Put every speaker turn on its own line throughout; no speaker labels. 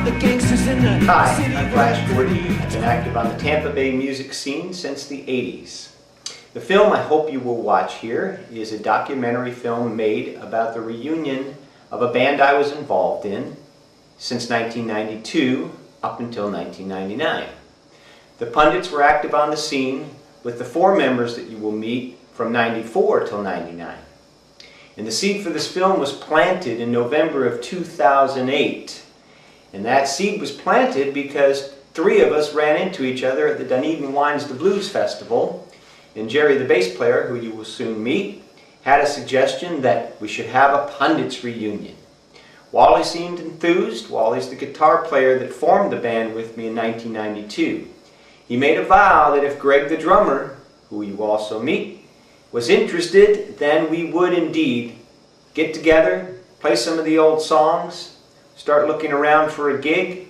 Hi, I'm Flash Gordy. I've been active on the Tampa Bay music scene since the 80s. The film I hope you will watch here is a documentary film made about the reunion of a band I was involved in since 1992 up until 1999. The Pundits were active on the scene with the 4 members that you will meet from 94 till 99. And the seed for this film was planted in November of 2008. And that seed was planted because 3 of us ran into each other at the Dunedin Wines the Blues Festival. And Jerry, the bass player, who you will soon meet, had a suggestion that we should have a Pundits reunion. Wally seemed enthused. Wally's the guitar player that formed the band with me in 1992. He made a vow that if Greg the drummer, who you also meet, was interested, then we would indeed get together, play some of the old songs, start looking around for a gig,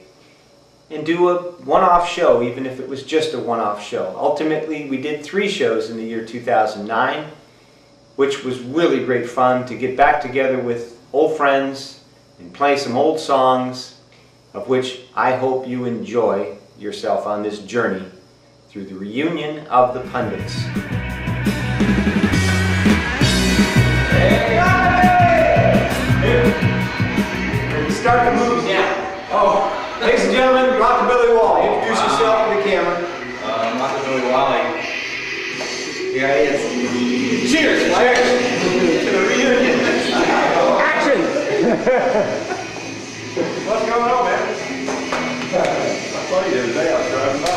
and do a one-off show, even if it was just a one-off show. Ultimately, we did 3 shows in the year 2009, which was really great fun to get back together with old friends and play some old songs, of which I hope you enjoy yourself on this journey through the reunion of the Pundits. Start the movie now. Oh, ladies and gentlemen, Rockabilly Wally. Introduce yourself to the camera.
Rockabilly Wally. Here he is.
Cheers! Cheers! To the reunion. Action! What's going on, man?
I saw you the other day. I was driving by.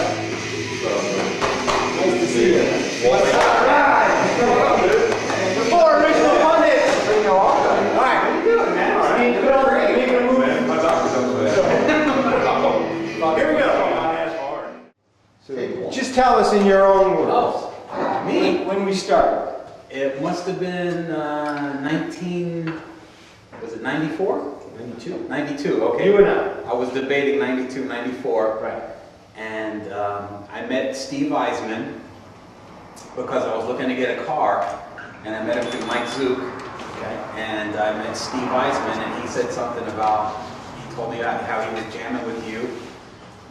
Nice to see you.
What's
Alright! What's going on, dude? The 4 original Pundits! Alright, what are you doing, man? Alright, good on Greg. Making a movie.
Man, my doctor's over there.
Here we go. So, just tell us in your own words.
Oh, me?
When we started.
It must have been 94?
92.
92, okay.
You and I.
I was debating 92, 94.
Right.
And I met Steve Eisman because I was looking to get a car. And I met him through Mike Zook.
Okay.
And I met Steve Eisman, and he said something about, he told me how he was jamming with you.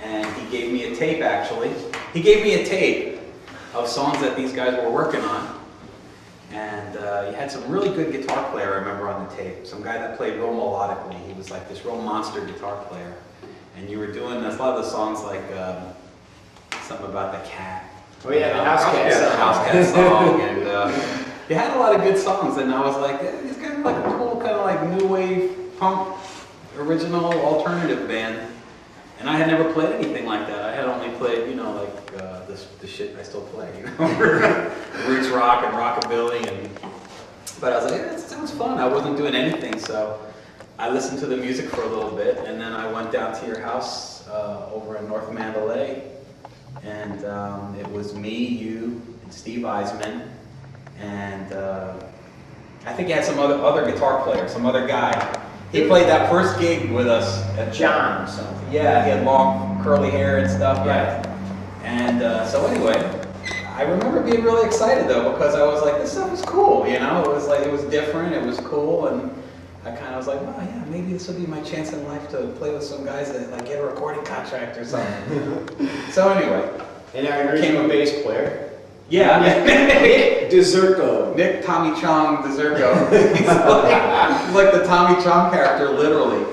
And he gave me a tape, actually. He gave me a tape of songs that these guys were working on. And you had some really good guitar player, I remember, on the tape. Some guy that played real melodically. He was like this real monster guitar player. And you were doing a lot of the songs like something about the cat.
Oh yeah, the House Cat song.
The House Cat song. And you had a lot of good songs. And I was like, these guys are like a cool kind of like new wave punk, original alternative band. And I had never played anything like that. I had only played, you know, like the shit I still play, you know, roots rock and rockabilly. But I was like, yeah, that sounds fun. I wasn't doing anything, so I listened to the music for a little bit, and then I went down to your house over in North Mandalay, and it was me, you, and Steve Eisman, and I think you had some other guitar player, some other guy. He played that first gig with us at
John or something.
Yeah, he had long curly hair and stuff.
Yeah.
And so anyway, I remember being really excited though, because I was like, this stuff is cool, you know? It was like, it was different, it was cool, and I kind of was like, well, yeah, maybe this will be my chance in life to play with some guys that like get a recording contract or something. So anyway.
And I became a bass player.
Yeah.
Nick Deserko.
Nick Tommy Chong Deserko. He's like the Tommy Chong character, literally.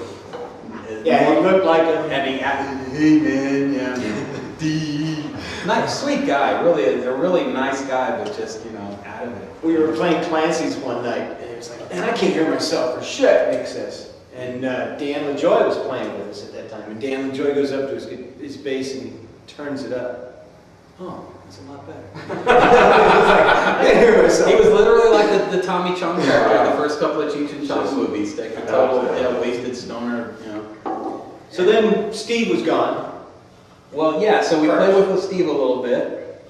Yeah, he looked like him.
And he acted, hey man, yeah. D. Nice, sweet guy, really, a really nice guy, but just, you know, out of it.
We were playing Clancy's one night, and it was like, man, I can't hear myself for shit, Nick says. And Dan LaJoy was playing with us at that time, and Dan LaJoy goes up to his bass and he turns it up. Oh, it's a lot better. I can't hear myself.
He was literally like the Tommy Chong character in the first couple of Cheech and Chong movies, like a total wasted stoner, you know.
So then Steve was gone.
Well, yeah, so we played with Steve a little bit,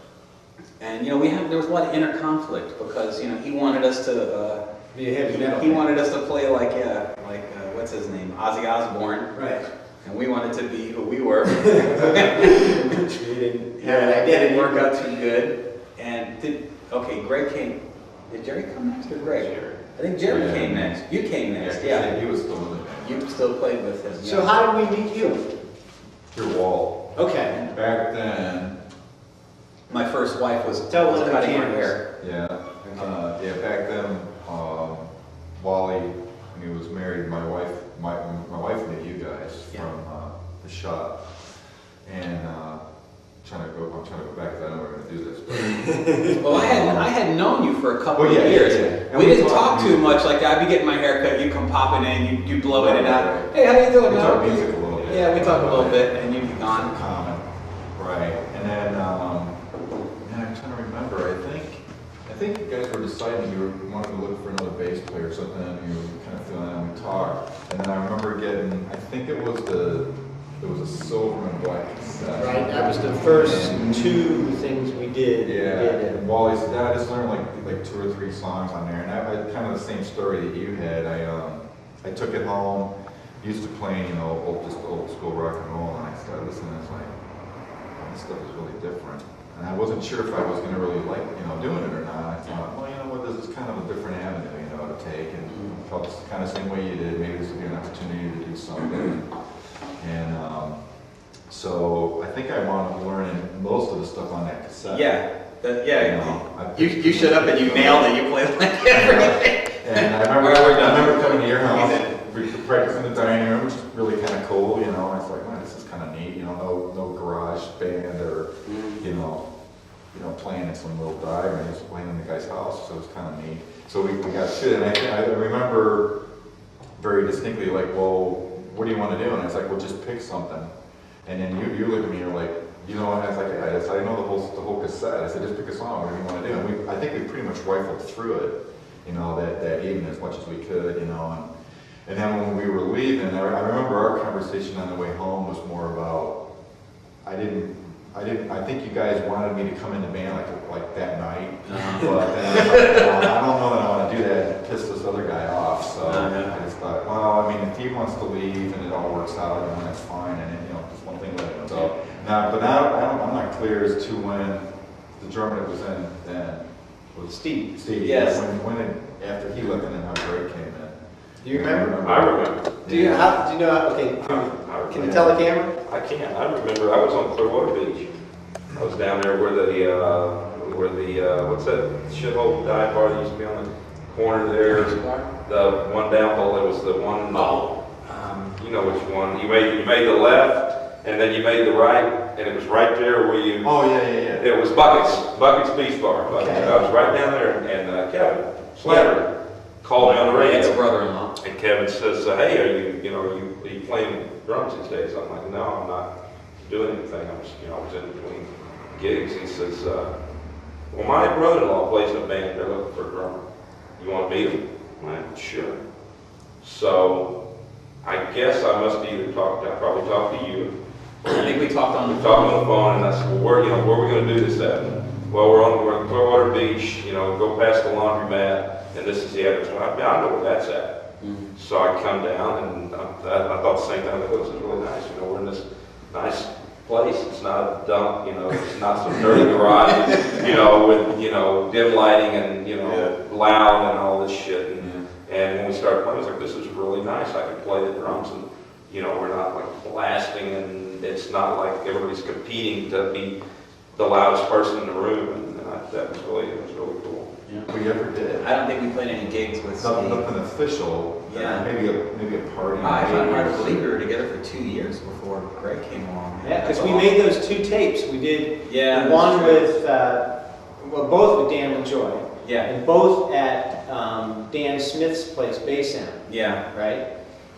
and you know, there was a lot of inner conflict because you know he wanted us to
be a heavy metal.
He wanted us to play like what's his name, Ozzy Osbourne,
right?
And we wanted to be who we were.
Which we didn't have an identity.
Didn't work out too good. And Greg came. Did Jerry come next or Greg?
Jerry.
I think Jerry came next. You came next, yeah.
He was still in it.
you still played with him.
So how did we meet you?
Your wall.
Okay.
Back then,
My first wife was
Tell one of the
cutting my
cameras.
hair.
yeah, yeah. Back then, Wally, when he was married, my wife knew you guys
Yeah.
from the shop, and I'm trying to go back because I know we're going to do this. But
Well, I had known you for a couple
Well,
of
yeah,
years.
yeah. And
We
we
didn't
talked
talk too much. Like I'd be getting my hair cut, you come popping in, you blow in and out.
Right.
Hey, how you doing?
We
man?
talked music a little bit.
Yeah, we talked a little bit, and you'd be gone.
Common, right? And then, man, I'm trying to remember. I think you guys were deciding you wanted to look for another bass player or something, and you were kind of feeling that we talked. And then I remember getting, I think it was a silver and black cassette.
Right, that was the first two things we did.
Yeah, and Wally's dad just learned like 2 or 3 songs on there, and I kind of the same story that you had. I took it home, used to playing, just old school rock and roll, and I started listening. And I was like, oh, this stuff is really different, and I wasn't sure if I was going to really like doing it or not. I thought, well, you know what, this is kind of a different avenue, to take, and felt kind of the same way you did. Maybe this would be an opportunity to do something, and so I think I wound up learning most of the stuff on that cassette.
You showed up and you nailed it. You played like everything.
And I remember coming to your house, practicing the dining room, which is really kind of cool, and it's like, man, this is kind of neat, no garage band or, playing at some little dive, and just playing in the guy's house, so it was kind of neat. So we got to it, and I remember very distinctly, like, well, what do you want to do? And I was like, well, just pick something. And then you looked at me, you're like, and I was like, yeah, I know the whole cassette. I said, just pick a song, what do you want to do? And I think we pretty much rifled through it, that evening as much as we could, and then when we were leaving, I remember our conversation on the way home was more about, I think you guys wanted me to come in the band like that night, but then I was like, well, I don't know that I want to do that and piss this other guy off, so I just thought, well, if he wants to leave and it all works out, that's fine, and just one thing led to another. So, but now I'm not clear as to when the drummer that was in then was
Steve.
Yes. After he left and then how Greg came in.
Do you remember?
I remember.
Do you know? Okay. Can you tell the camera?
I can. I remember. I was on Clearwater Beach. I was down there where the what's that shithole dive bar that used to be on the corner there. The one down hole. It was the one. You know which one? You made the left, and then you made the right, and it was right there where you.
Oh yeah.
It was Buckets Beach Bar.
Okay.
I was right down there, and Kevin Slattery called me on the radio.
It's brother-in-law.
And Kevin says, hey, are you playing drums these days? I'm like, no, I'm not doing anything. I was in between gigs. He says, well, my brother-in-law plays in a band. They're looking for a drummer. You want to meet him? I'm like, sure. So I guess I must have I probably talked to you.
I think we talked on the
We talked on the phone, and I said, well, where are we going to do this at? Well, we're on Clearwater Beach, go past the laundromat, and this is the address. I know where that's at. Mm-hmm. So I come down, and I thought the same thing. I thought, this is really nice. We're in this nice place. It's not a dump, it's not some dirty garage, with, dim lighting and, loud and all this shit. And when we started playing, I was like, this is really nice. I can play the drums, and, we're not like blasting, and it's not like everybody's competing to be the loudest person in the room. And that was really cool.
Yeah. We ever did.
I don't think we played any gigs with Steve.
Nothing official.
Yeah.
Maybe a party.
I found it hard to believe we were together for 2 years before Greg came along.
Yeah, because we made those 2 tapes. We did
the
one with, both with Dan and Joy.
Yeah.
And both at Dan Smith's place, Bay Sound.
Yeah.
Right?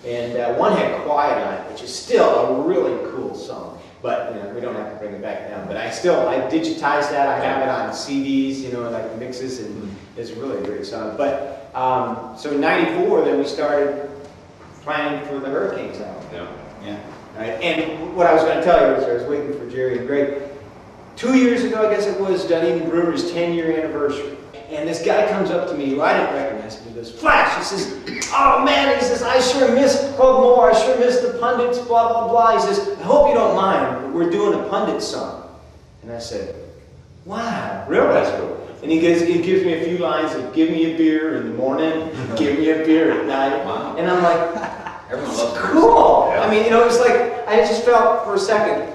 And one had Quiet on it, which is still a really cool song. But we don't have to bring it back down. But I digitized that. I have it on CDs, like mixes, and it's really a great song. But so in '94, then we started planning for the Hurricanes album.
Yeah.
Right? And what I was going to tell you was I was waiting for Jerry and Greg. 2 years ago, I guess it was, Dunedin Brewery's 10-year anniversary. And this guy comes up to me who I didn't recognize him. He goes, Flash! He says, oh man, he says, I sure missed Club Moore. I sure missed the Pundits, blah, blah, blah. He says, I hope you don't mind, but we're doing a Pundit song. And I said, wow, really? That's cool. And he gives me a few lines of, give me a beer in the morning, give me a beer at night.
Wow.
And I'm like,
Everyone loves it.
Cool.
Yeah.
I mean, you know, it's like, I just felt for a second,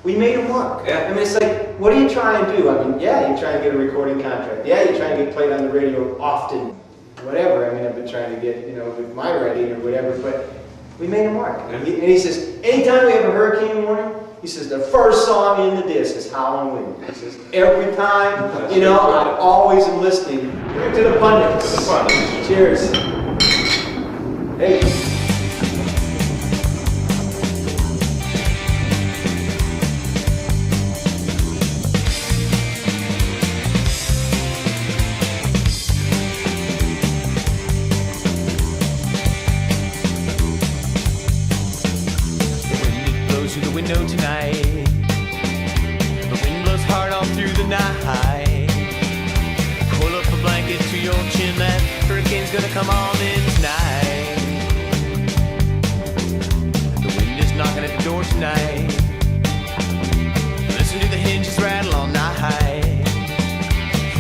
we made a mark.
Yeah.
I mean, it's like, what are you trying to do? I mean, yeah, you're trying to get a recording contract. Yeah, you're trying to get played on the radio often. Whatever. I mean, I've been trying to get, you know, with my writing or whatever, but we made a mark.
Yeah.
And he says, anytime we have a hurricane warning, he says, the first song in the disc is Howlin' Wind. He says, every time, you know, I always am listening to the Pundits.
To the Pundits.
Cheers. Hey.
Tonight, the wind blows hard all through the night. Pull up a blanket to your chin, that hurricane's gonna come on in tonight. The wind is knocking at the door tonight. Listen to the hinges rattle all night.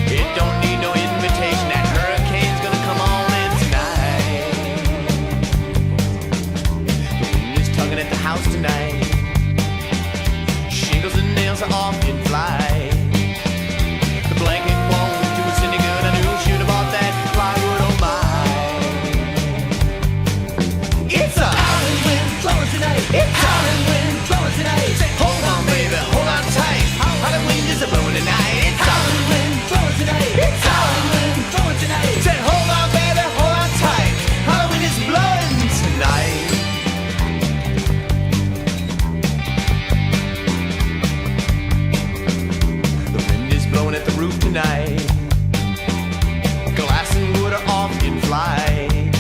It don't need no invitation, that hurricane's gonna come on in tonight. The wind is tugging at the house tonight. Nails are off in flight. The blanket won't do us any good. I knew should have bought that plywood, oh my. It's a howling wind blowing tonight. It's howling wind blowing tonight. Say, hold on, baby, hold on tight. Howling wind is a blowing tonight. It's howling wind blowing tonight. It's howling wind blowing tonight. Say, hold on, baby, hold on tight. Howling wind is blowing tonight. At the roof tonight, glass and wood are off in flight.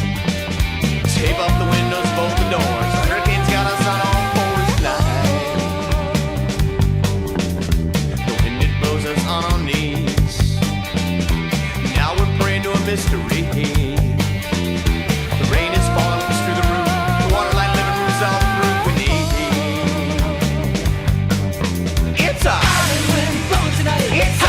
Tape up the windows, bolt the doors. The hurricane's got us on all fours tonight. The wind, it blows us on our knees. Now we're praying to a mystery. The rain is falling through the roof. The water like living room's all the proof we need. It's a howling wind blowing tonight. It's a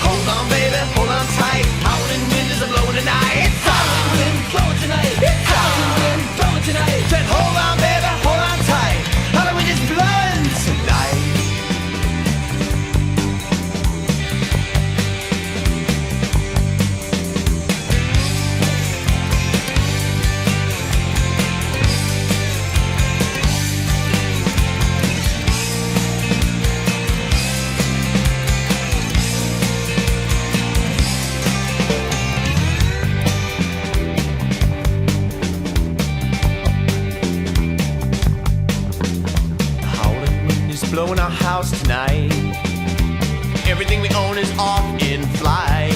hold on, baby, hold on tight. Howling wind is a blowing tonight. It's howling wind blowing tonight. It's howling wind blowing tonight. Said, hold on, baby, hold on tight. Howling wind is blowing tonight. Blowing our house tonight. Everything we own is off in flight.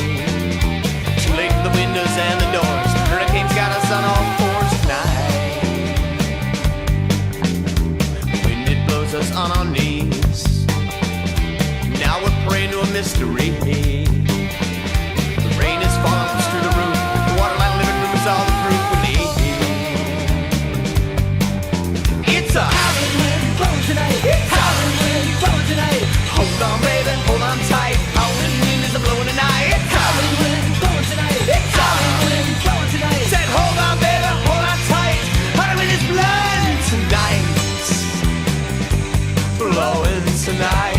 Too late for the windows and the doors. The hurricane's got us on all fours tonight. The wind, it blows us on our knees. Now we're praying to a mystery. The rain is falling through the roof. The water like living room is all the proof we need. It's a howling wind blowing tonight. It's tonight. Hold on, baby, hold on tight. Howling wind is a blowing tonight. It's howling wind blowing tonight. It's howling wind blowing tonight. Said, hold on, baby, hold on tight. Howling wind is blowing tonight. Blowing tonight.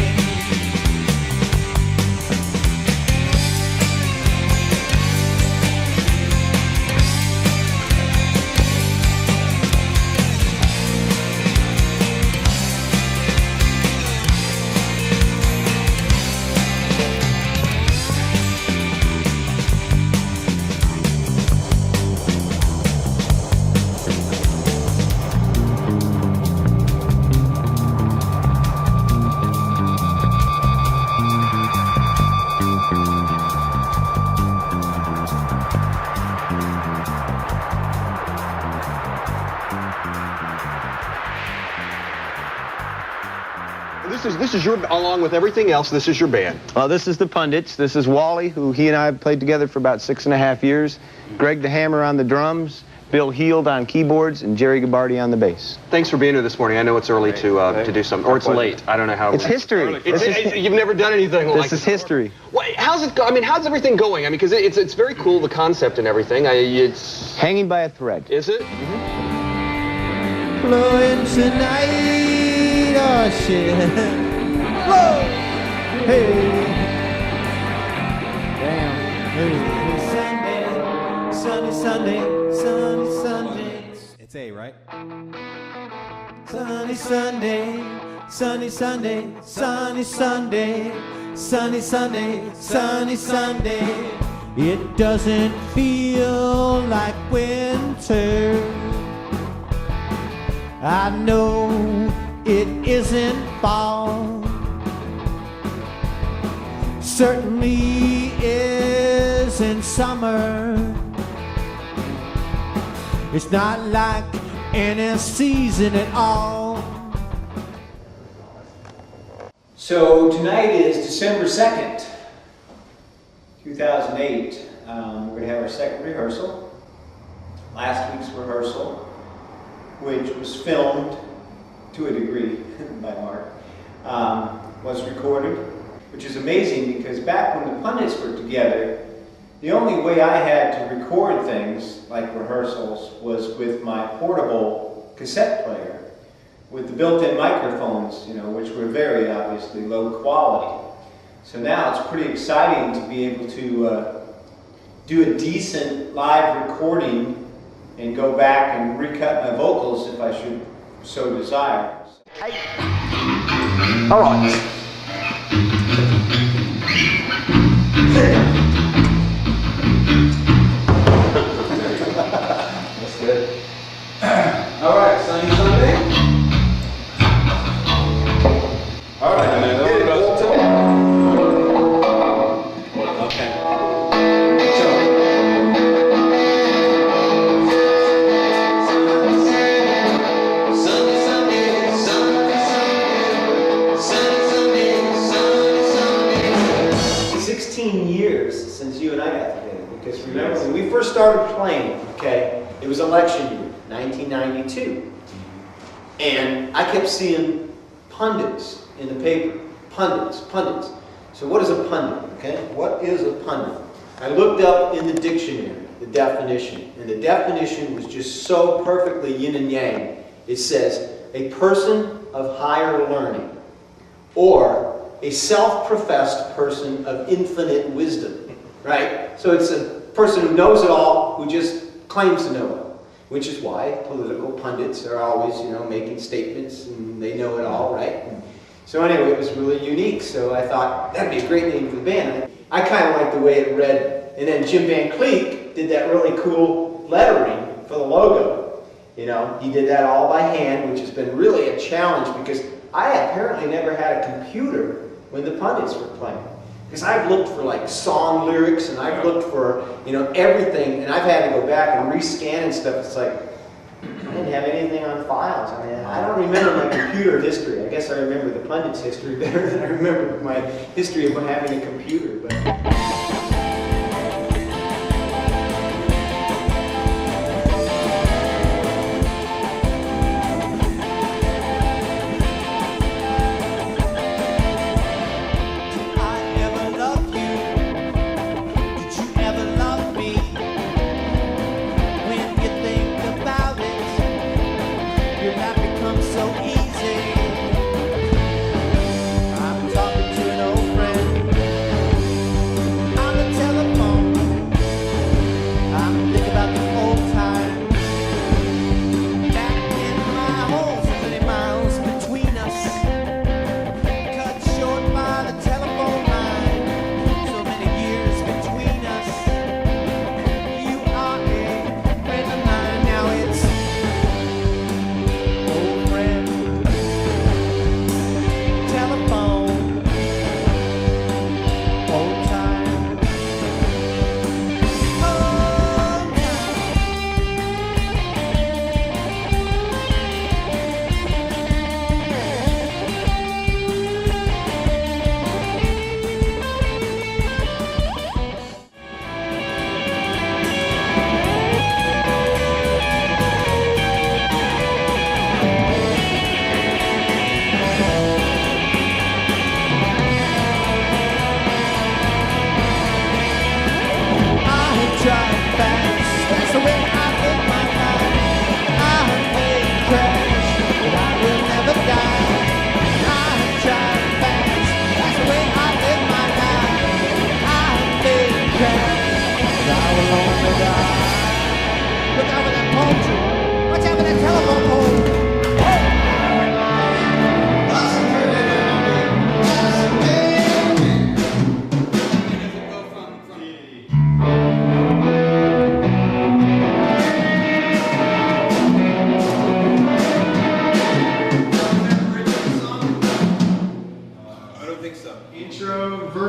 This is your, along with everything else, this is your band.
Well, this is the Pundits. This is Wally, who he and I have played together for about 6.5 years. Greg the Hammer on the drums.
Bill Heald on keyboards, and Jerry Gabardi on the bass.
Thanks for being here this morning. I know it's early to do something, or it's late. I don't know how.
It's history.
You've never done anything like this.
This is history.
How's it go? I mean, how's everything going? I mean, because it's very cool, the concept and everything. It's
hanging by a thread.
Is it?
Blowing tonight, oh shit. Whoa! Hey! Damn. Hey. Sunday, sunny Sunday. It's A, right? Sunny Sunday, sunny Sunday, sunny Sunday, sunny Sunday, sunny Sunday. It doesn't feel like winter. I know it isn't fall. Certainly isn't summer. It's not like any season at all.
So tonight is December 2nd, 2008. We're going to have our second rehearsal. Last week's rehearsal, which was filmed to a degree by Mark, was recorded, which is amazing because back when the Pundits were together, the only way I had to record things like rehearsals was with my portable cassette player with the built-in microphones, you know, which were very obviously low quality. So now it's pretty exciting to be able to do a decent live recording and go back and recut my vocals if I should so desire. All right.
That's good. All right, Sunny Sunday. All right, and then okay.
Sunny Sunday, sunny Sunday.
16 years since you and I got together, because remember when we first started playing, okay, it was election year, 1992, and I kept seeing pundits in the paper, pundits. So what is a pundit, okay? What is a pundit? I looked up in the dictionary the definition, and the definition was just so perfectly yin and yang. It says, a person of higher learning, or a self-professed person of infinite wisdom, right? So it's a person who knows it all, who just claims to know it, which is why political pundits are always, you know, making statements and they know it all, right? So anyway, it was really unique, so I thought that'd be a great name for the band. I kind of liked the way it read, and then Jim Van Cleek did that really cool lettering for the logo. You know, he did that all by hand, which has been really a challenge because I apparently never had a computer when the Pundits were playing. Because I've looked for like song lyrics and I've looked for, you know, everything, and I've had to go back and rescan and stuff. It's like, I didn't have anything on files. I mean, I don't remember my computer history. I guess I remember the Pundits' history better than I remember my history of having a computer. But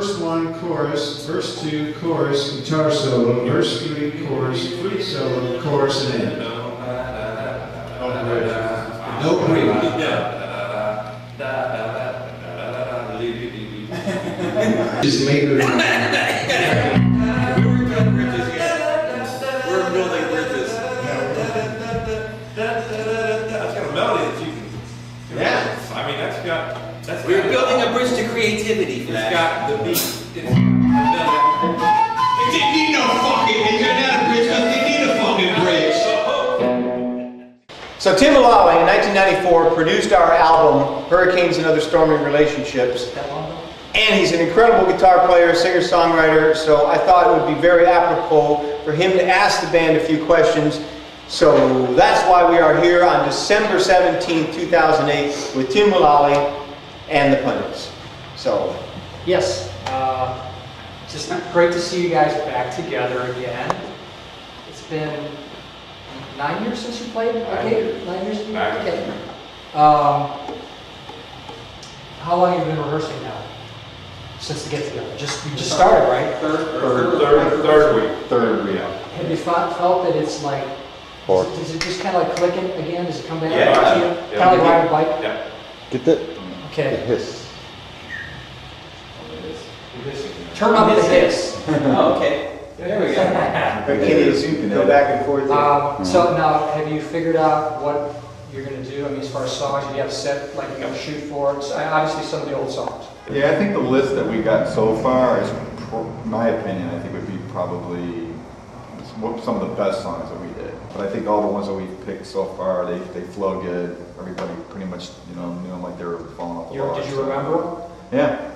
verse 1, chorus, verse 2, chorus, guitar solo, verse 3, chorus, flute solo, chorus, and end. No bridge. Just make it.
We're building bridges here. We're building bridges.
That's got a melody that you can.
Yeah.
I mean, that's.
We're building a bridge to creativity.
It's got the beat.
It didn't need no fucking, it turned out a bridge, but they need a fucking bridge.
So Tim Mullally in 1994 produced our album, Hurricanes and Other Stormy Relationships. And he's an incredible guitar player, singer-songwriter, so I thought it would be very apropos for him to ask the band a few questions. So that's why we are here on December 17, 2008 with Tim Mullally and the Pundits. So,
Yes, just great to see you guys back together again. It's been 9 years since you played? Okay, 9 years? Okay. How long have you been rehearsing now? Since the get together? You just started, right?
Third week.
Third week.
Have you felt that it's like, is it just kind of like clicking again? Does it come back
Yeah.
to you?
Yeah.
Kind of like riding a bike?
Yeah.
Get the
Okay.
hiss.
Turn up the hiss.
Oh, okay. There we go.
can you go back and forth?
So now, have you figured out what you're going to do? I mean, as far as songs, do you have a set like you're going to shoot for? It's obviously some of the old songs.
Yeah, I think the list that we got so far is, my opinion, I think would be probably some of the best songs that we did. But I think all the ones that we've picked so far, they flow good. Everybody pretty much, knew them like they were falling off the log.
Did you remember them?
Yeah.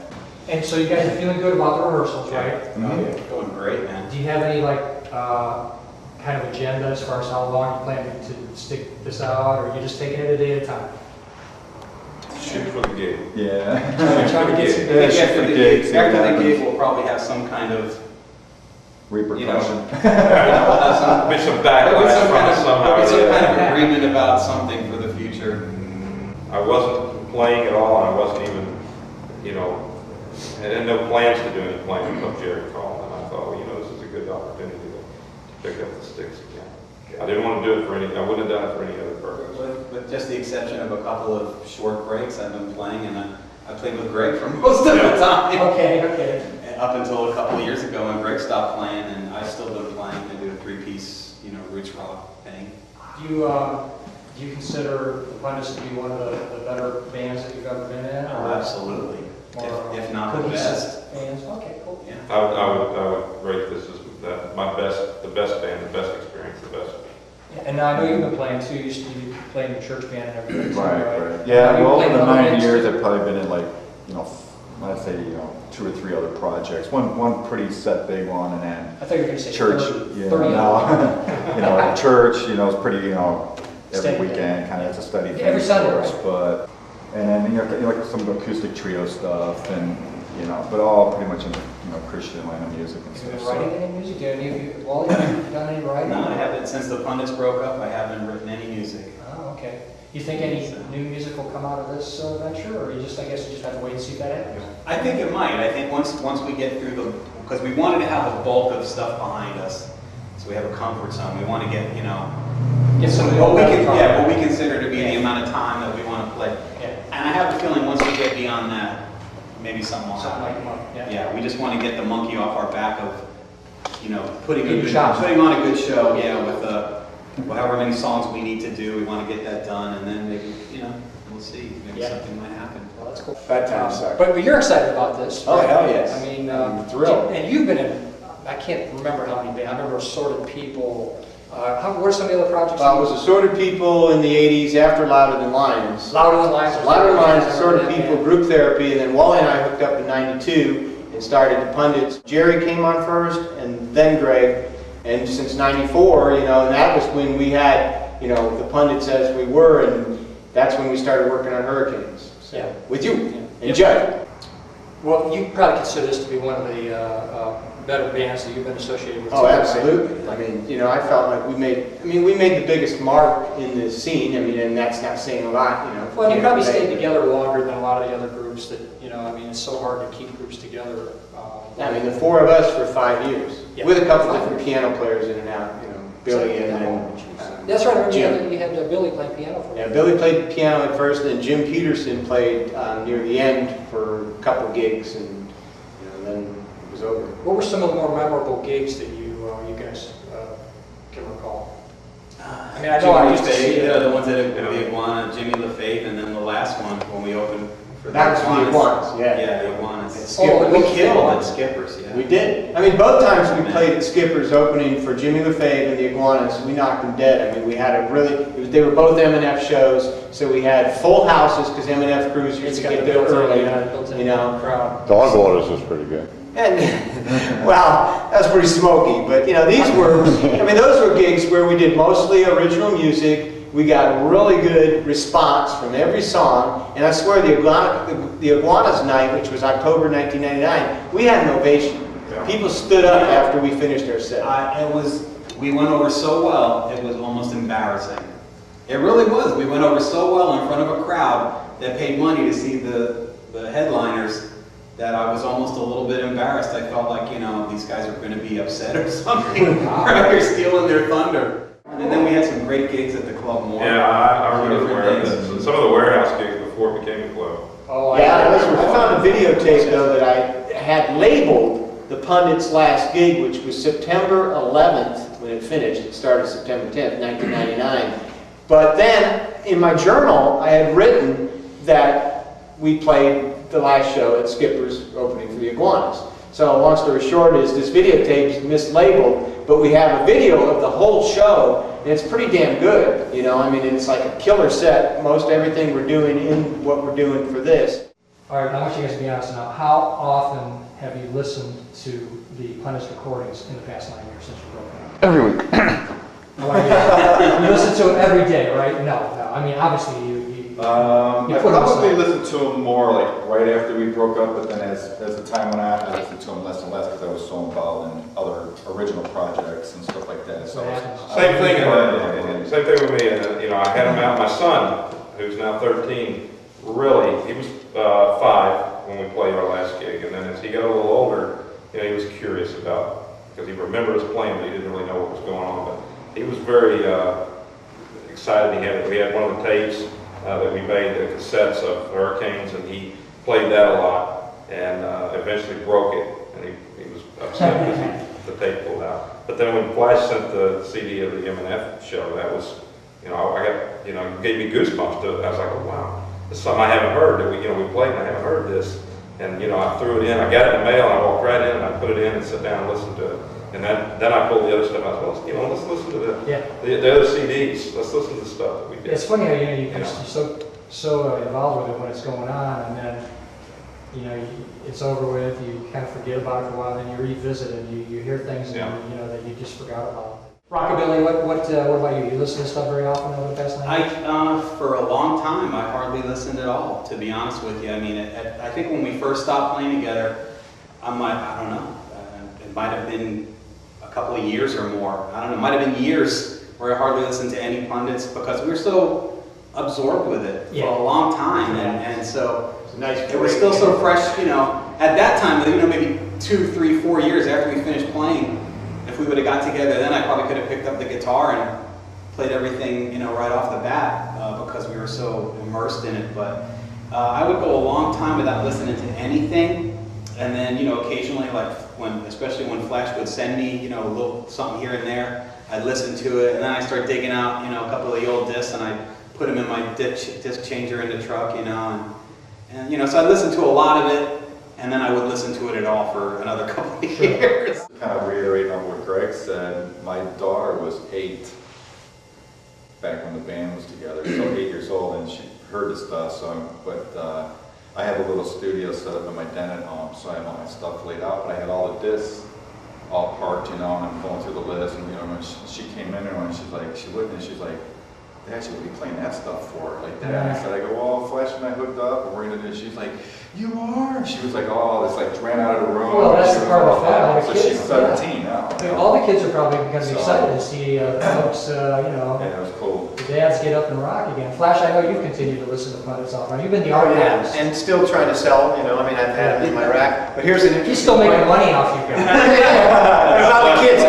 And so you guys are feeling good about the rehearsals, right?
Mhm.
Going great, man.
Do you have any kind of agenda as far as how long you plan to stick this out, or are you just taking it a day at a time?
Shoot for the gig.
Yeah.
Trying to get some
Yeah, shoot
After
for
the
gigs,
gig,
see what
after the
happens.
gig, we'll probably have some kind of,
Repercussion.
Be some
there'll be
backlash
some
from
kind
it somehow.
of,
or
kind
other.
of agreement about something for the future.
I wasn't playing at all, and I wasn't even, I had no plans to do any playing until Jerry called, and I thought, well, this is a good opportunity to pick up the sticks again. I didn't want to do it for any, I wouldn't have done it for any other purpose.
With just the exception of a couple of short breaks, I've been playing, and I played with Greg for most of the time.
Okay.
Up until a couple of years ago when Greg stopped playing, and I've still been playing. I do a three-piece, roots rock thing.
Do you consider the Pundits to be one of the better bands that you've ever been in?
Oh, absolutely.
Or
If not the
cohesive
best.
bands? Okay, cool.
Yeah.
I would rate this as the best band, the best experience, the best.
And now I know you've been playing too. You used to be playing in church band and everything. too,
Right. Yeah,
Have you
well,
played
in the
other
9
bands
years,
too?
I've probably been in I'd say, 2 or 3 other projects. One pretty set big one, and then
I thought you were going to say
church.
30.
Yeah,
30
no. Church, it's pretty,
Steady.
every weekend, kind of, it's a steady thing.
Every Sunday,
for us,
right?
But, and then, like some acoustic trio stuff, and, but all pretty much in, Christian line of music and
Have you
stuff.
been writing any music? Do any of you, Wally, have you done any writing?
No, I haven't. Since the Pundits broke up, I haven't written any music.
Oh, okay. You think any new music will come out of this venture, or I guess you just have to wait and see if that happens?
I think it might. I think once we get through because we wanted to have the bulk of stuff behind us, so we have a comfort zone. We want to get,
Get some of the
what
old
we
stuff.
what we consider to be the amount of time that we want to play.
Yeah.
And I have a feeling once we get beyond that, maybe something will
Something
happen.
like that.
Yeah, we just want to get the monkey off our back of, putting
Good job.
on a good show. Yeah, with however many songs we need to do, we want to get that done, and then maybe, we'll see. Maybe
Yeah.
something might happen.
Well, that's cool.
Bad times suck.
But you're excited about this.
Oh,
right?
hell yes.
I mean,
I'm thrilled.
And you've been in, I can't remember how many bands. I remember Assorted People. What are some of the other projects?
It was Assorted People in the 80s after Louder Than Lions.
Louder Than Lions.
Louder Than Lions,
I remember
Assorted
that
People,
band.
Group Therapy, and then Wally and I hooked up in 92 and started the Pundits. Jerry came on first, and then Greg, and since 94, and that was when we had, the Pundits as we were, and that's when we started working on Hurricanes. So,
Yeah.
with you and Judd.
Well, you probably consider this to be one of the better bands that you've been associated with.
Oh,
too, right?
absolutely. I mean, you know, I felt like we made the biggest mark in the scene. I mean, and that's not saying a lot, you know.
Well, you probably
Tampa Bay.
stayed together longer than a lot of the other groups that, you know, I mean, it's so hard to keep groups together.
I mean, the four of us for 5 years,
Yeah.
with a couple different piano players in and out, you know, Billy and then
That's right, I remember
Jim.
you had Billy playing piano for you.
Yeah, Billy played piano at first, and then Jim Peterson played near the end for a couple gigs, and you know, then it was over.
What were some of the more memorable gigs that you guys can recall? I mean, I know I used to see it.
The ones that the Iguana, Jimmy LaFave, and then the last one when we opened for
That was the Iguanas, yeah.
Yeah, the Iguanas.
Skippers.
We killed at Skippers, yeah.
We did. I mean, both times we played at Skippers opening for Jimmy LaFave and the Iguanas, we knocked them dead. I mean, we had a really, they were both M&F shows, so we had full houses because M&F crews used to get there early, you know.
Crowd.
Dog Waters was pretty good.
And, well, that was pretty smoky, but you know, these were, I mean, those were gigs where we did mostly original music. We got a really good response from every song, and I swear the Iguanas night, which was October 1999, we had an ovation.
Yeah.
People stood up after we finished our set.
We went over so well, it was almost embarrassing. It really was. We went over so well in front of a crowd that paid money to see the headliners that I was almost a little bit embarrassed. I felt like, you know, these guys are going to be upset or something. You're stealing their thunder. And then we had some great gigs at the Club More.
Yeah, I remember some of the warehouse gigs before it became a club.
Oh,
Yeah, I found a videotape though that I had labeled the Pundits' last gig, which was September 11th when it finished. It started September 10th, 1999. But then in my journal, I had written that we played the last show at Skipper's opening for the Iguanas. So long story short is this videotape is mislabeled, but we have a video of the whole show, and it's pretty damn good. You know, I mean, it's like a killer set. Most everything we're doing in what we're doing for this.
All right, I want you guys to be honest now. How often have you listened to the Pundits recordings in the past 9 years since you broke up?
Every week.
You listen to it every day, right? No. I mean, obviously you
I
put them
probably
aside.
listened to them more like right after we broke up, but then as the time went on, I listened to them less and less because I was so involved in other original projects and stuff like that. So
Same thing. Same thing with me. And you know, I had him out. My son, who's now 13, really, he was 5 when we played our last gig, and then as he got a little older, you know, he was curious about, because he remembered us playing, but he didn't really know what was going on. But he was very excited. We had one of the tapes that we made, the cassettes of Hurricanes, and he played that a lot, and eventually broke it, and he was upset because the tape pulled out. But then when Flash sent the CD of the M&F show, that was, you know, I got, you know, gave me goosebumps to it. I was like, oh wow, this is something I haven't heard, that we played and I haven't heard this. And you know, I threw it in, I got it in the mail, and I walked right in and I put it in and sat down and listened to it. And then I pulled the other stuff out. Well, you know, let's listen to the other CDs. Let's listen to the stuff that we did.
It's funny how you're so involved with it when it's going on, and then you know it's over with. You kind of forget about it for a while, then you revisit it. You hear things that you just forgot about. Rockabilly, what about you? You listen to stuff very often over the past 9 years?
For a long time, I hardly listened at all, to be honest with you. I mean, I think when we first stopped playing together, I don't know. It might have been a couple of years or more. I don't know. It might have been years where I hardly listened to any Pundits because we were so absorbed with it for a long time, and so it was still so fresh. You know, at that time, you know, maybe 2, 3, 4 years after we finished playing, if we would have got together then, I probably could have picked up the guitar and played everything, you know, right off the bat because we were so immersed in it. But I would go a long time without listening to anything, and then, you know, occasionally, like especially when Flash would send me, you know, a little something here and there, I'd listen to it, and then I start digging out, you know, a couple of the old discs, and I put them in my disc changer in the truck, you know, and you know, so I listened to a lot of it, and then I would listen to it at all for another couple of years.
kind of reiterating on what Greg said, my daughter was 8 back when the band was together, so 8 years old, and she heard the stuff. But I have a little studio set up in my den at home, so I have all my stuff laid out. But I had all the discs all parked, you know, and I'm going through the list. And you know, when she came in there, and she's like, she looked and she's like, Dad, should we be playing that stuff for? Like that. And I said, I go, well, Flash and I hooked up, and we're gonna do it. She's like, you are. She was like, oh, this like ran out of the room.
Well, that's the part of the fun.
So she's 17 now.
I mean, all the kids are probably going to be excited to see folks,
Yeah, it was cool.
the dads get up and rock again. Flash, I know you've continued to listen to Pundits all the time. You've been the
Oh,
art
yeah,
artist.
and still trying to sell, you know, I mean, I've had them in my rack, but here's an interesting
He's still making
point.
money off you guys.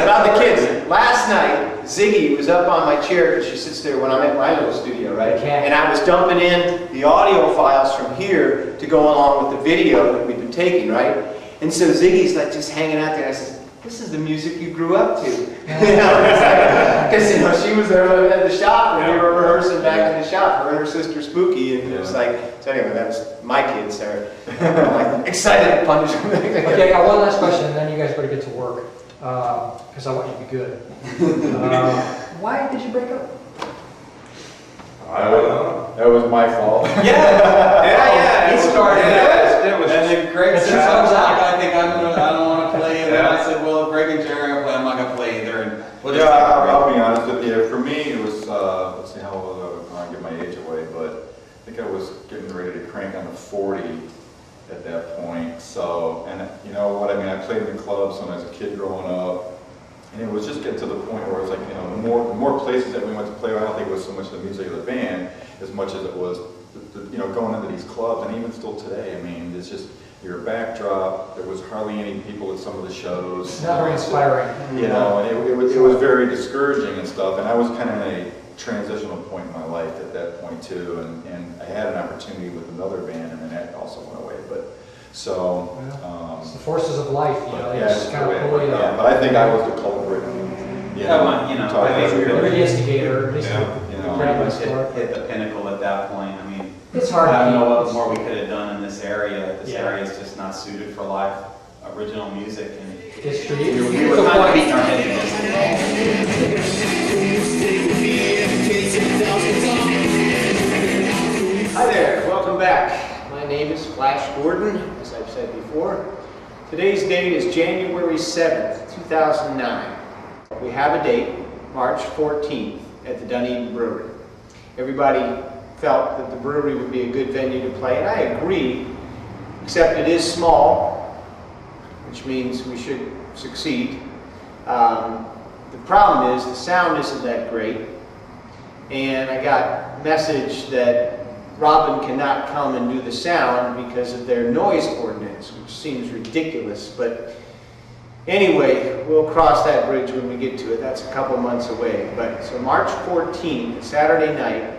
About the kids. Last night, Ziggy was up on my chair, because she sits there when I'm at my little studio, right?
Okay.
And I was dumping in the audio files from here to go along with the video that we've been taking, right? And so Ziggy's like just hanging out there, and I said, this is the music you grew up to. Because, you know, she was there at the shop, and we were rehearsing back in the shop, her and her sister Spooky, and it was like, so anyway, that was my kids, Sarah. I'm like, excited to punish them.
Okay, I got one last question, and then you guys better get to work, because I want you to be good. Why did you break up?
That was my fault.
Yeah.
He started it. It was.
And then Greg said, I don't want to play. And then I said, well, if Greg and Jerry are playing, I'm not going to play either. And we'll just take a break.
I'll be honest with you. For me, it was, let's see how old I was. I don't give my age away, but I think I was getting ready to crank on the 40 at that point. So, and you know what, I mean, I played in the clubs when I was a kid growing up. And it was just getting to the point where it was like, you know, the more places that we went to play, I don't think it was so much the music of the band as much as it was, you know, going into these clubs. And even still today, I mean, it's just your backdrop. There was hardly any people at some of the shows.
It's not very inspiring.
You know, and it was very discouraging and stuff. And I was kind of in a transitional point in my life at that point too. And I had an opportunity with another band, and then that also went away. But so.
It's the forces of life, you know, they
Yeah,
just kind of pull you up.
but I think I was the culprit.
You know, I think
You're the instigator, at least
You know,
pretty much
hit the pinnacle at that point. I mean,
It's hard
I
to
don't know what
keep-
more we could have done in this area. This
Yeah.
area is just not suited for live original music. And
It's true.
we were kind of beating our head against the wall.
Hi there, welcome back. My name is Flash Gordon, as I've said before. Today's date is January 7th, 2009. We have a date, March 14th, at the Dunedin Brewery. Everybody felt that the brewery would be a good venue to play, and I agree, except it is small, which means we should succeed. The problem is the sound isn't that great, and I got a message that Robin cannot come and do the sound because of their noise ordinance, which seems ridiculous, but anyway, we'll cross that bridge when we get to it. That's a couple months away. But so March 14th, Saturday night,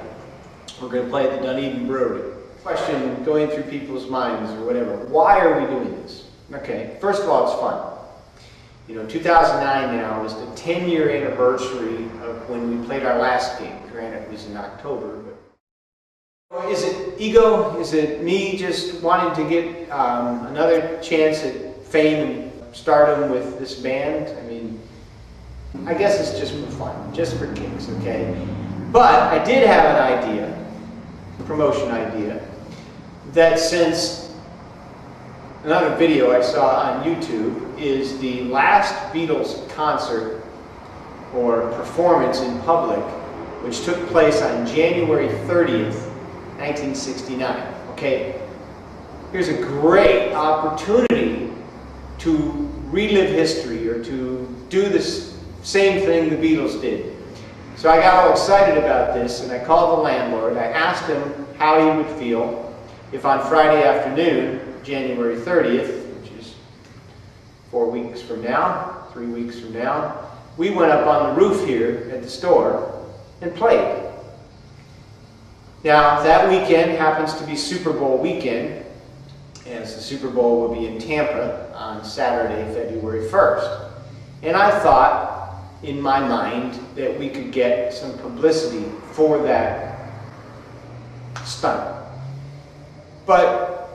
we're going to play at the Dunedin Brewery. Question going through people's minds or whatever, why are we doing this? Okay, first of all, it's fun. You know, 2009 now is the 10-year anniversary of when we played our last gig. Granted, it was in October, but is it ego? Is it me just wanting to get another chance at fame and stardom with this band? I mean, I guess it's just for fun, just for kicks, okay? But I did have an idea, promotion idea, that since another video I saw on YouTube is the last Beatles concert or performance in public, which took place on January 30th, 1969. Okay, here's a great opportunity to relive history or to do this same thing the Beatles did. So I got all excited about this, and I called the landlord. I asked him how he would feel if on Friday afternoon, January 30th, which is 4 weeks from now, 3 weeks from now, we went up on the roof here at the store and played. Now, that weekend happens to be Super Bowl weekend, as the Super Bowl will be in Tampa on Saturday, February 1st. And I thought, in my mind, that we could get some publicity for that stunt. But